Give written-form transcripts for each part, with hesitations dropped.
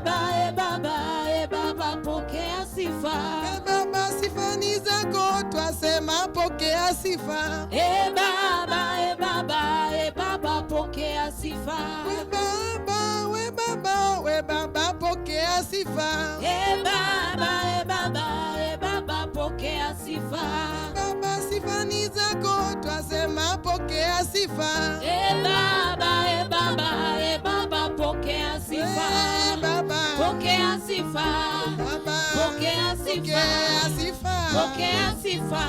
Baba, pokea sifa. Baba, sifa ni zako, twasema pokea sifa. Baba, pokea sifa. Baba, pokea sifa. Baba, pokea sifa. Baba, sifa ni zako, twasema pokea sifa. Baba, pokea sifa. Pokea sifa. Pokea sifa. Pokea sifa.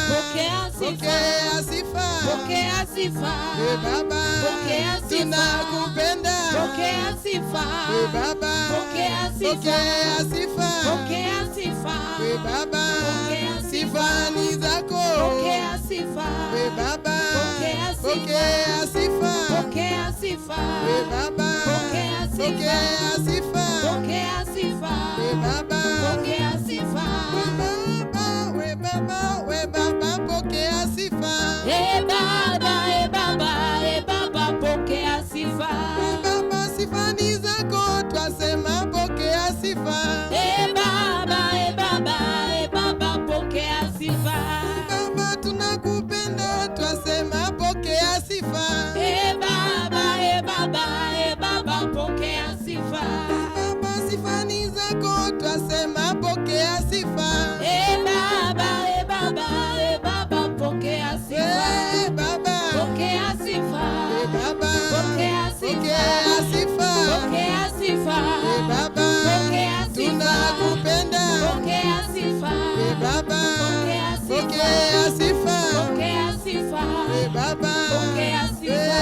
Pokea sifa. Pokea sifa. Pokea sifa. Tunakupenda. Pokea sifa. Pokea sifa. Pokea sifa. Pokea sifa. Sifa ni zako. Pokea sifa. Pokea sifa. Pokea sifa. Pokea sifa. Pokea sifa. Pokea sifa. Pokea sifa. Baba, pokea sifa. Baba, sifa ni zako, twasema pokea sifa. Baba, pokea sifa. Baba, tunakupenda, twasema pokea sifa. Baba, pokea sifa. Baba, sifa ni zako, twasema pokea sifa. Baba, pokea sifa. Pokea sifa. Pokea sifa. Pokea sifa. Pokea sifa. Tunakupenda. Pokea sifa. Pokea sifa. Pokea sifa. Pokea sifa. Pokea sifa.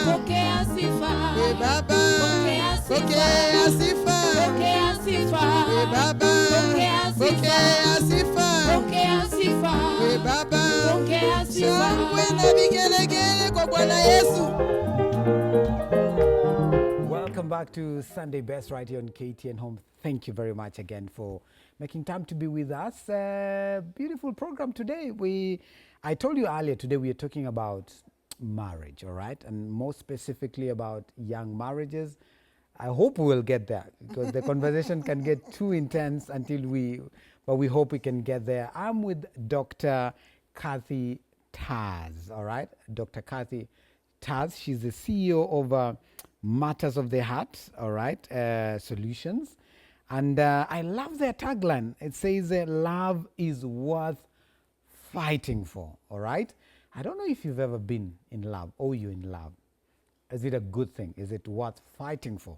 Pokea sifa. Pokea sifa. Pokea sifa. Pokea sifa. Pokea sifa. Pokea sifa. Shangwe na vigelegele kwa Bwana Yesu. Welcome back to Sunday Best right here on KTN Home. Thank you very much again for making time to be with us. Beautiful program today. I told you earlier today we are talking about marriage, all right? And more specifically about young marriages. I hope we will get there because the conversation can get too intense but we hope we can get there. I'm with Dr. Kathy Tarzs, all right? Dr. Kathy Tarzs, she's the CEO of Matters of the Heart, all right, Solutions. And I love their tagline. It says, love is worth fighting for, all right? I don't know if you've ever been in love or you're in love. Is it a good thing? Is it worth fighting for?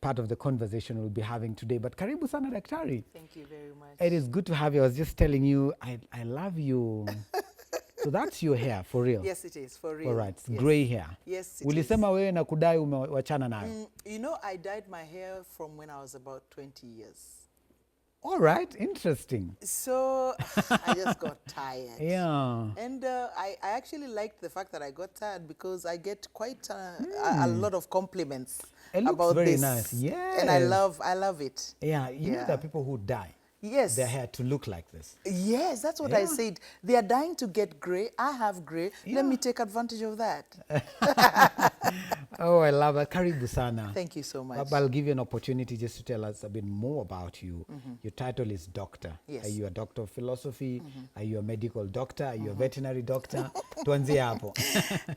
Part of the conversation we'll be having today. But karibu sana daktari. Thank you very much. It is good to have you. I was just telling you, I love you. So that's your hair, for real? Yes, it is, for real. All right, it's yes. gray hair. Yes, it Ulisema wewe na kudai umewachana nayo. You know, I dyed my hair from when I was about 20 years. All right, interesting. So I just got tired. Yeah. And I actually liked the fact that I got tired because I get quite a lot of compliments It looks about very this. nice. Yes. And I love it. Yeah, you know there are people who dye Yes. their hair to look like this. Yes, that's what I said. They are dying to get gray. I have gray. Let me take advantage of that. Oh, I love it. Karibu sana. Thank you so much. But I'll give you an opportunity just to tell us a bit more about you. Your title is doctor. Yes. Are you a doctor of philosophy? Are you a medical doctor? Are you a veterinary doctor? Tuanzie hapo.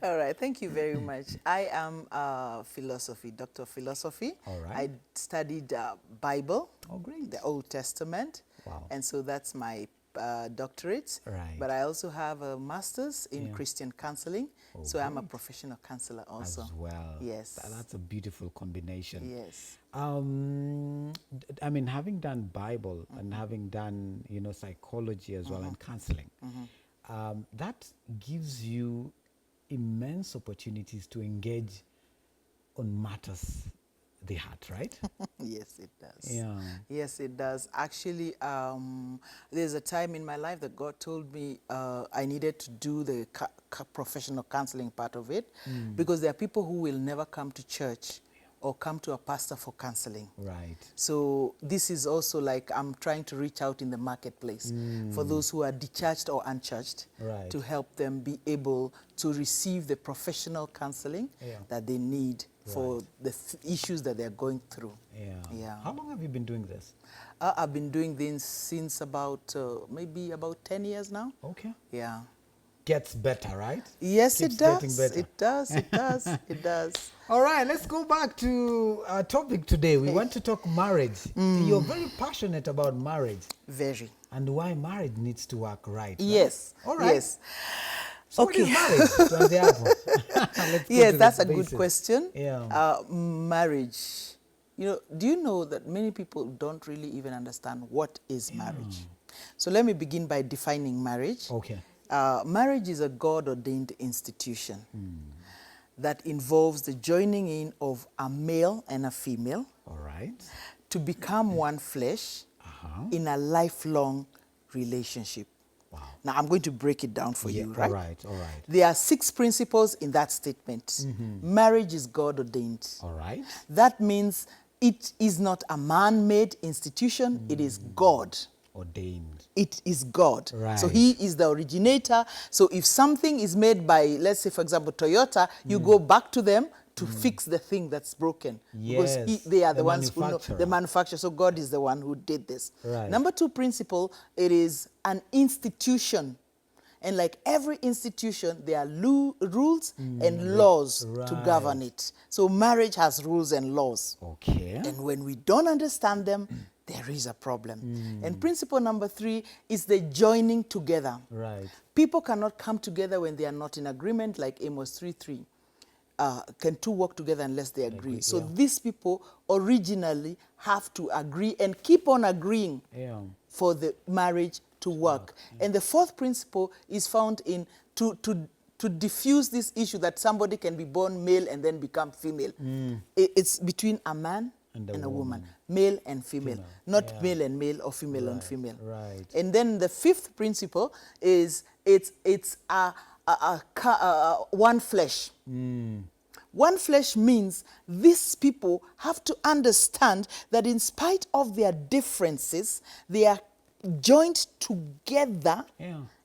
All right, thank you very much. I am a doctor of philosophy. All right. I studied Bible, Oh, great. the Old Testament. Wow. And so that's my doctorate. Right. But I also have a master's in Christian counseling. Oh, so I'm a professional counselor also. As well. Yes. That's a beautiful combination. Yes. I mean, having done Bible and having done, psychology as well and counseling, that gives you immense opportunities to engage on matters the heart, right? Yes, it does. Yeah. Yes, it does. Actually, there's a time in my life that God told me I needed to do the professional counseling part of it because there are people who will never come to church or come to a pastor for counseling. Right. So this is also like I'm trying to reach out in the marketplace for those who are dechurched or unchurched, Right. to help them be able to receive the professional counseling that they need for the issues that they're going through. Yeah. How long have you been doing this? I've been doing this since about maybe about 10 years now. Okay. Yeah. Gets better, right? Yes, Keeps it does. getting better. It does. It does. It does. All right, let's go back to our topic today. We want to talk marriage. You're very passionate about marriage. Very. And why marriage needs to work right. Yes. All right. Yes. So what is marriage? Let's go Yes, to that's the a good basics. question. Yeah. Marriage. You know, do you know that many people don't really even understand what is marriage? So let me begin by defining marriage. Okay. Marriage is a God-ordained institution that involves the joining in of a male and a female All right. to become one flesh in a lifelong relationship. Wow. Now, I'm going to break it down for you, right? All right, all right. There are 6 principles in that statement. Marriage is God-ordained. All right. That means it is not a man-made institution, it is God. Ordained. It is God. Right. So he is the originator. So if something is made by, let's say, for example, Toyota, you go back to them to fix the thing that's broken. Yes. Because they are the ones who know manufacturer. the manufacturer. So God is the one who did this. Right. Number 2 principle, it is an institution. And like every institution, there are rules and laws to govern it. So marriage has rules and laws. Okay. And when we don't understand them, there is a problem. And principle number 3 is the joining together. Right. People cannot come together when they are not in agreement, like Amos 3:3. Can 2 work together unless they agree? So these people originally have to agree and keep on agreeing for the marriage to work. And the 4th principle is found in to diffuse this issue that somebody can be born male and then become female. It's between a man and a woman. Male and female. Not male and male or female and female. Right. And then the 5th principle is it's one flesh. One flesh means these people have to understand that in spite of their differences, they are joined together.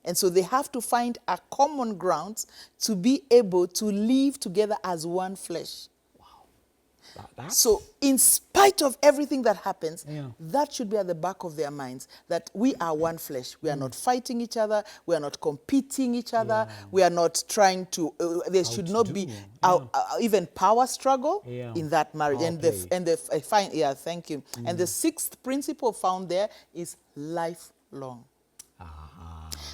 And so they have to find a common ground to be able to live together as one flesh. So in spite of everything that happens, that should be at the back of their minds, that we are one flesh. We are not fighting each other. We are not competing each other. We are not trying to, there should not be even power struggle in that marriage. And thank you. And the 6th principle found there is lifelong.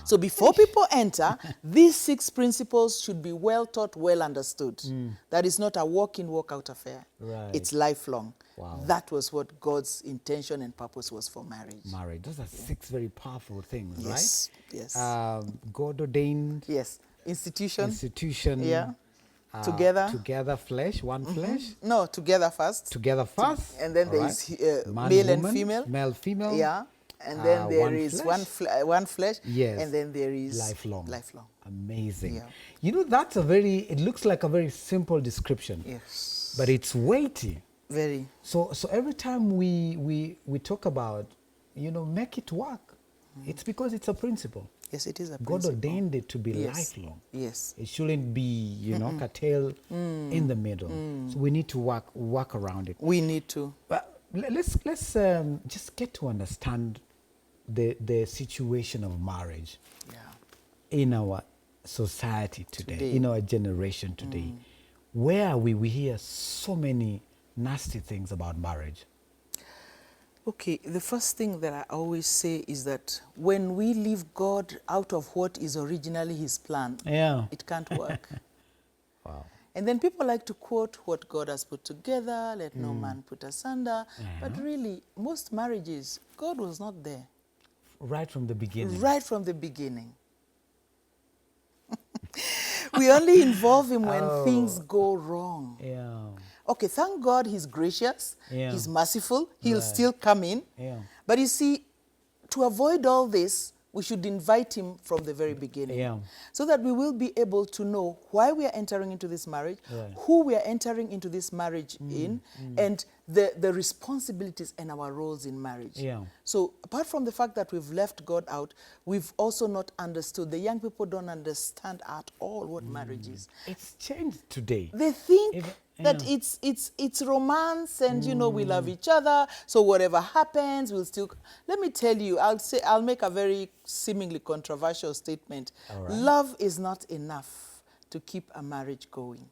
So before people enter, these 6 principles should be well taught, well understood. That is not a walk-in, walk-out affair. Right. It's lifelong. Wow. That was what God's intention and purpose was for marriage. Marriage. Those are 6 very powerful things, Yes. right? Yes. God ordained. Yes. Institution. Institution. Together. Together, flesh, one flesh. No, together first. Together first. And then All there right. is Man, male woman, and female. Male, female. Yeah. And then there one is flesh. one flesh. Yes. And then there is lifelong. Lifelong. Amazing. Yeah. You know, that's it looks like a very simple description. Yes. But it's weighty. Very. So every time we talk about, make it work, it's because it's a principle. Yes, it is a God principle. ordained it to be Yes. lifelong. Yes. It shouldn't be, curtailed in the middle. So we need to work around it. We need to. But let's just get to understand the situation of marriage in our society today, in our generation today. Where are we? We hear so many nasty things about marriage. Okay, the first thing that I always say is that when we leave God out of what is originally his plan, it can't work. Wow. And then people like to quote what God has put together, let no man put asunder. But really, most marriages, God was not there. Right from the beginning. Right from the beginning. We only involve him when things go wrong. Okay, thank God he's gracious, he's merciful, he'll still come in. But you see, to avoid all this, we should invite him from the very beginning. Yeah. So that we will be able to know why we are entering into this marriage, Right. who we are entering into this marriage in, and the responsibilities and our roles in marriage. Yeah. So apart from the fact that we've left God out, we've also not understood. The young people don't understand at all what marriage is. It's changed today. They think Even- that yeah. it's romance and you know we love each other, so whatever happens we'll still. Let me tell you, I'll make a very seemingly controversial statement. All right. Love is not enough to keep a marriage going.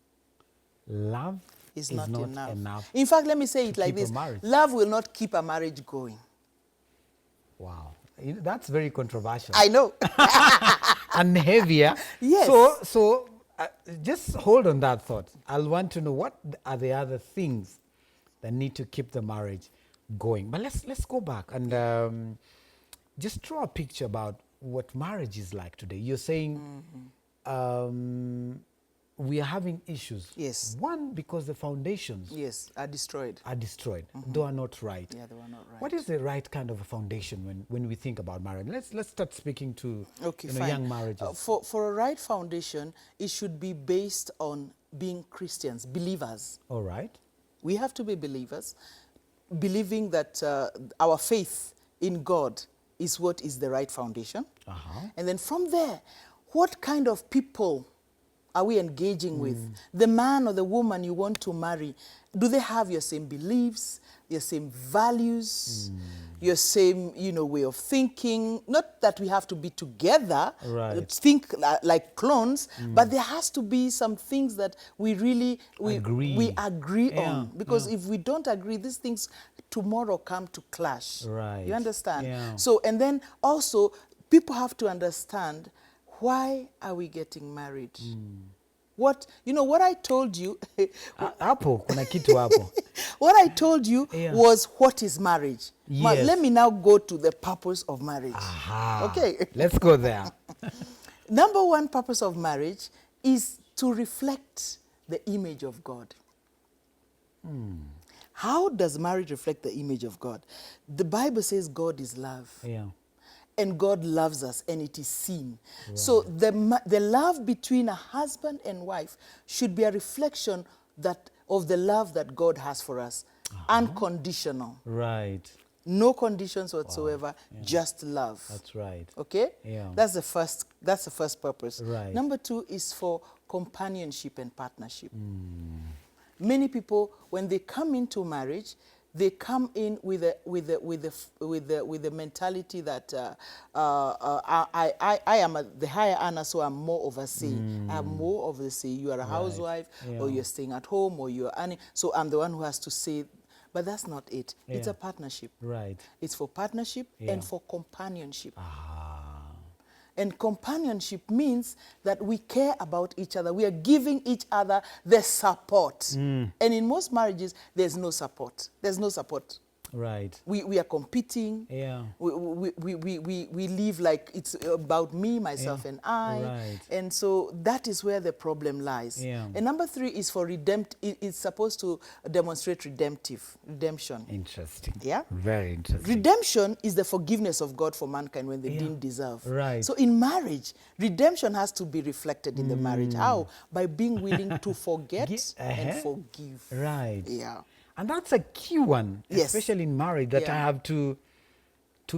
Love Is not enough. In fact, let me say it like keep a this: marriage. love will not keep a marriage going. Wow. That's very controversial. I know. And heavier. Yes. So just hold on that thought. I'll want to know what are the other things that need to keep the marriage going. But let's go back and just draw a picture about what marriage is like today. You're saying we are having issues. Yes. One, because the foundations Yes, are destroyed. They are not right. Yeah, they were not right. What is the right kind of a foundation when we think about marriage? Let's start speaking to Okay, fine. fine. Young marriages. For a right foundation, it should be based on being Christians, believers. All right. We have to be believers, believing that our faith in God is what is the right foundation. And then from there, what kind of people are we engaging with? The man or the woman you want to marry, do they have your same beliefs, your same values, your same, way of thinking? Not that we have to be together, Right. think like clones, but there has to be some things that we really Agree. on. Because if we don't agree, these things tomorrow come to clash. Right. You understand? Yeah. So, and then also, people have to understand, why are we getting married? What I told you, Hapo kuna kitu hapo. what I told you Yeah. was what is marriage. Yes. Let me now go to the purpose of marriage. Aha. Okay. Let's go there. Number one purpose of marriage is to reflect the image of God. How does marriage reflect the image of God? The Bible says God is love. Yeah. And God loves us, and it is seen. Right. So the love between a husband and wife should be a reflection of the love that God has for us. Unconditional. Right. No conditions whatsoever, just love. That's right. Okay? Yeah. That's the first purpose. Right. Number two is for companionship and partnership. Many people, when they come into marriage, they come in with the mentality that I am the higher earner, so I'm more of a say. I'm more of a say. You are a housewife, or you're staying at home, or you're earning. So I'm the one who has to say. But that's not it. It's a partnership. Right. It's for partnership and for companionship. Ah. And companionship means that we care about each other. We are giving each other the support. And in most marriages, there's no support. There's no support. Right. We are competing. Yeah. We live like it's about me, myself, and I. Right. And so that is where the problem lies. Yeah. And number three is for it's supposed to demonstrate redemption. Interesting. Yeah. Very interesting. Redemption is the forgiveness of God for mankind when they didn't deserve. Right. So in marriage, redemption has to be reflected in the marriage. How? By being willing to forget and forgive. Right. Yeah. And that's a key one, Yes. especially in marriage, that I have to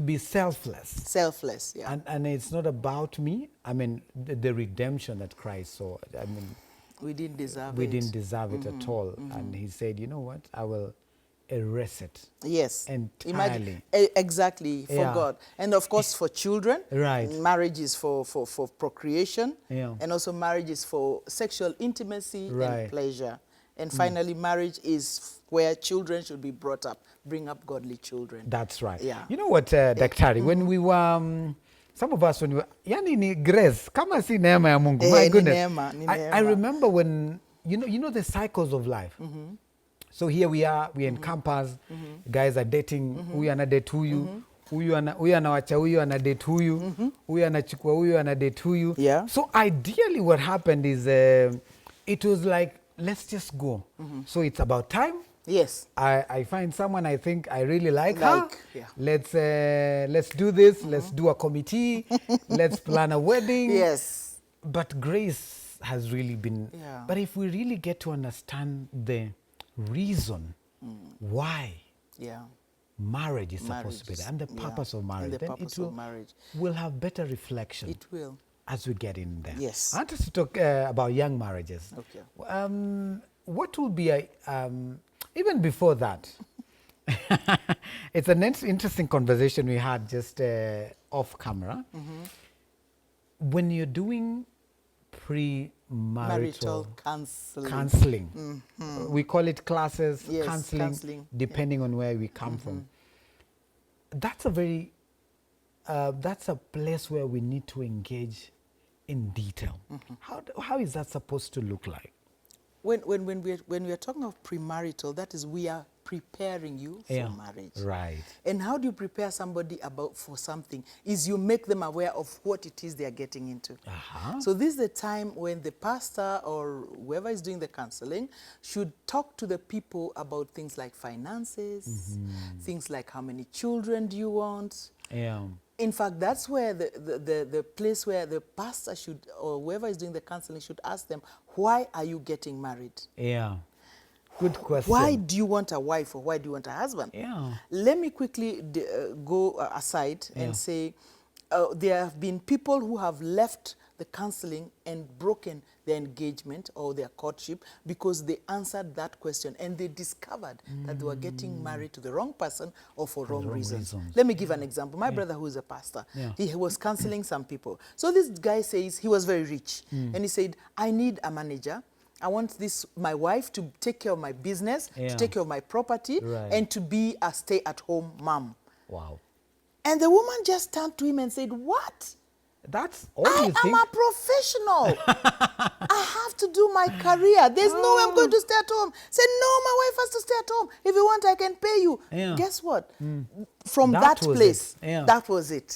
be selfless. Selfless, yeah. And it's not about me. I mean, the redemption that Christ saw. I mean, we didn't deserve we it. didn't deserve it at all. And he said, you know what? I will erase it. Yes. Entirely. Imagine, exactly, for God. And of course, for children. Right. Marriage is for procreation. Yeah. And also marriage is for sexual intimacy Right. and pleasure. And finally, marriage is where children should be brought up, bring up godly children. That's right. Yeah. You know what, Daktari, when we were, some of us, when we were, yani ni grace, kama si neema ya Mungu, my Ni goodness. neema, ni I neema. remember when, you know the cycles of life. So here we are, we're in campus, guys are dating, huyu ana date huyu, huyu anawacha huyu ana date huyu, huyu anachukua huyu ana date huyu. Yeah. So ideally what happened is, it was like, let's just go. So it's about time Yes. I find someone I think I really like her. Yeah. Let's do this. Let's do a committee. Let's plan a wedding. Yes. But grace has really been. Yeah. But if we really get to understand the reason why marriage is supposed to be there and the purpose of marriage, then it will have better reflection. It will. As we get in there. Yes. I want us to talk about young marriages. Okay. What will be even before that? It's an interesting conversation we had just off camera. When you're doing pre-marital counseling, we call it classes, counseling, depending on where we come from. That's a very that's a place where we need to engage in detail. How is that supposed to look like? When we are talking of premarital, that is, we are preparing you for marriage. Right. And how do you prepare somebody for something? Is you make them aware of what it is they are getting into. So this is the time when the pastor or whoever is doing the counseling should talk to the people about things like finances, things like how many children do you want. In fact, that's where the place where the pastor should, or whoever is doing the counseling should ask them, why are you getting married? Good question. Why do you want a wife or why do you want a husband? Let me quickly go aside and say there have been people who have left the counseling and broken their engagement or their courtship because they answered that question and they discovered that they were getting married to the wrong person or for wrong reasons. Let me give an example. My brother, who is a pastor, he was counseling some people. So this guy says he was very rich and he said, I need a manager. I want my wife to take care of my business, to take care of my property, and to be a stay-at-home mom. Wow. And the woman just turned to him and said, what? That's all you think? I am a professional. I have to do my career. There's no way I'm going to stay at home. Say, no, my wife has to stay at home. If you want, I can pay you. Guess what? From that place, that was it.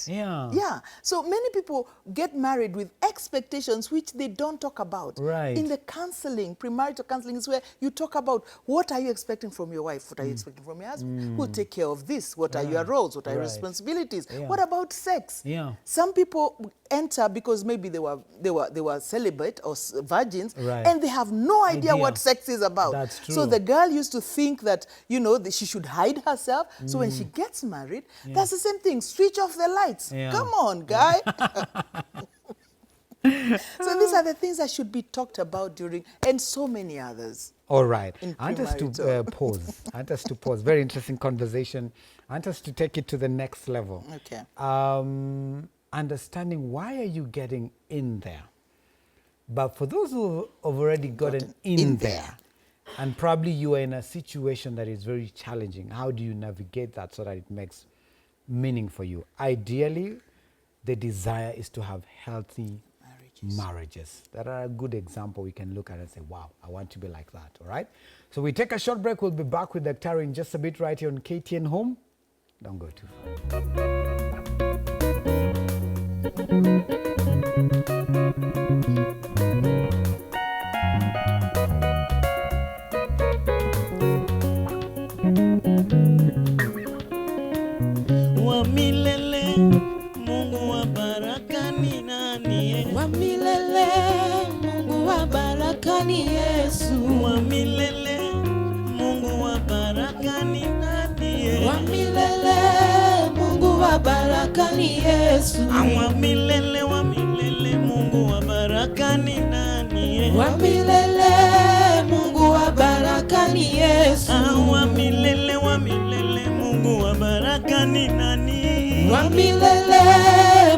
So many people get married with expectations which they don't talk about. In the counseling, premarital counseling is where you talk about what are you expecting from your wife? What are you expecting from your husband? Who will take care of this? What are your roles? What are your responsibilities? What about sex? Some people enter because maybe they were celibate or virgins, and they have no idea what sex is about. That's true. So the girl used to think that, you know, that she should hide herself. So when she gets married, that's the same thing. Switch off the lights. Come on, guy. So these are the things that should be talked about during, and so many others. All right. I want us to pause. I want us to pause. Very interesting conversation. I want us to take it to the next level. Okay. Understanding why are you getting in there. But for those who have already gotten in there, and probably you are in a situation that is very challenging, how do you navigate that so that it makes meaning for you? Ideally, the desire is to have healthy marriages. That are a good example we can look at and say, wow, I want to be like that, all right? So we take a short break. We'll be back with Dr. in just a bit right here on KTN Home. Don't go too far. Wa milele, Mungu wa baraka ni nani? Wa milele, Mungu wa baraka ni Yesu. Wa milele, Mungu wa baraka ni nani? Wa milele, Mungu wa baraka ni Yesu. Wa milele, Mungu wa baraka ni nani? Wa milele, Mungu wa baraka ni Yesu. Wa milele, Mungu wa baraka ni nani? Wa milele,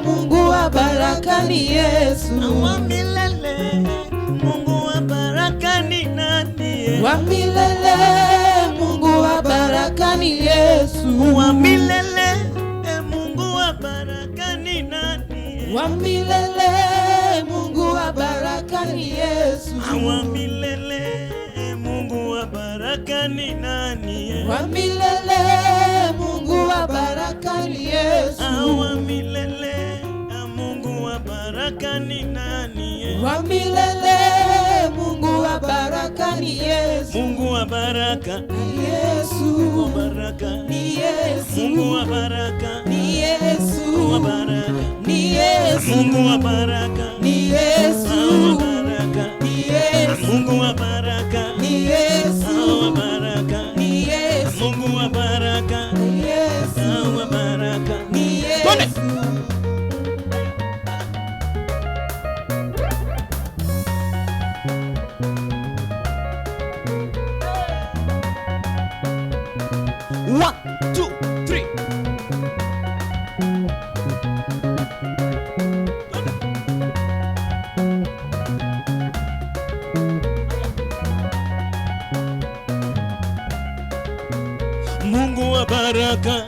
Mungu wa baraka ni Yesu. Wa milele, Mungu wa baraka ni nani? Wa milele, Mungu wa baraka ni Yesu. Wa milele, Mungu wa baraka ni nani? Wa milele, Mungu wa baraka ni Yesu. Wa milele, Mungu wa baraka ni nani? Wa milele, Mungu wa baraka ni Yesu. Wa milele, Mungu wa baraka ni nani? Wa milele, Mungu Mungu wa baraka ni Yesu. Mungu wa baraka Ni Yesu. Mungu wa baraka Ni Yesu. Mungu wa baraka Ni Yesu. Mungu wa baraka Ni Yesu. Mungu wa baraka Ni Yesu. wa baraka Ni Yesu. Mungu wa baraka Ni Yesu. wa baraka Ni Yesu. Mungu wa baraka Ni Yesu. wa baraka Ni Yesu. One, two, three. Mungu wa baraka,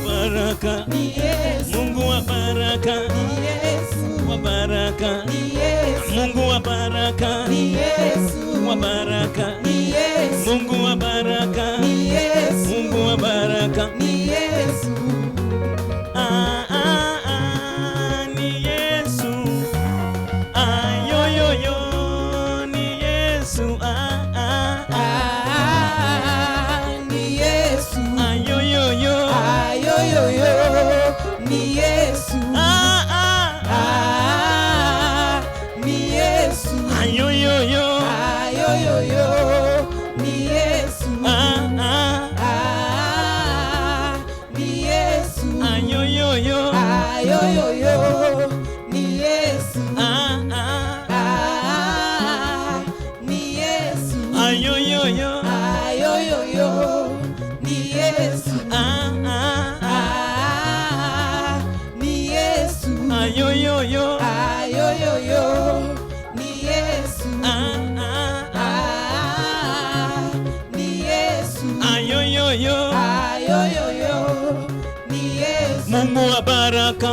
baraka. Ni Yesu. Mungu wa baraka, Ni Yesu. wa baraka. Ni Yesu. Mungu wa baraka, Ni Yesu. wa baraka. Ni Yesu. Mungu wa baraka, Ni Yesu. Mungu wa baraka. Ni Yesu. Ni Yesu. Yo yo yo, ni Yesu. Ni Yesu. Yo yo yo. Yo yo yo. Ni Yesu. Ni Yesu. Yo yo yo. Yo yo yo. Ni Yesu. Ni Yesu. Yo yo yo. Yo yo yo. Ni Yesu. Ni Yesu. Yo yo yo. Yo yo yo. Ni Yesu. Ni Yesu. Yo yo yo. Yo yo yo. Ni Yesu. Ni Yesu. Yo yo yo. Yo yo yo. Ni Yesu. Mungu wa baraka,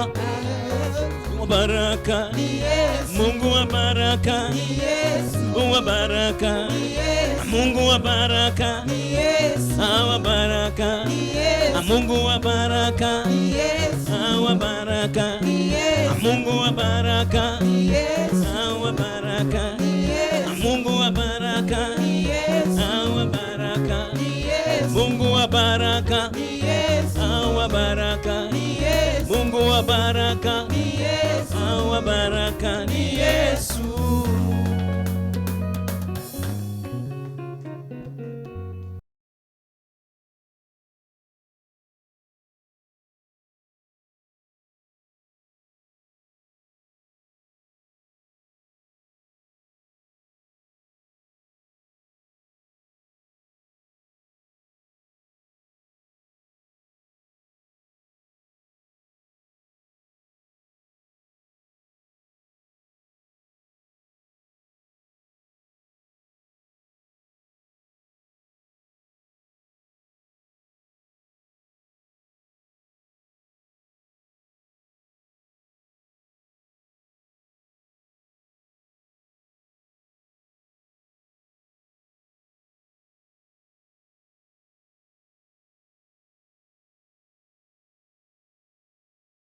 wa baraka. Ni Yesu. Mungu wa baraka, Ni Yesu. wa baraka. Ni Yesu. Mungu wa baraka, Ni Yesu. wa baraka. Ni Yesu. Mungu wa baraka, Ni Yesu. wa baraka. Ni Yesu. Mungu wa baraka, Ni Yesu. wa baraka. Ni Yesu. Mungu wa baraka, Ni Yesu. wa baraka. Ni Yesu. Mungu wa baraka, Ni Yesu. wa baraka. Ni Yesu. Mungu wa baraka, Ni Yesu. wa baraka. Ni Yesu.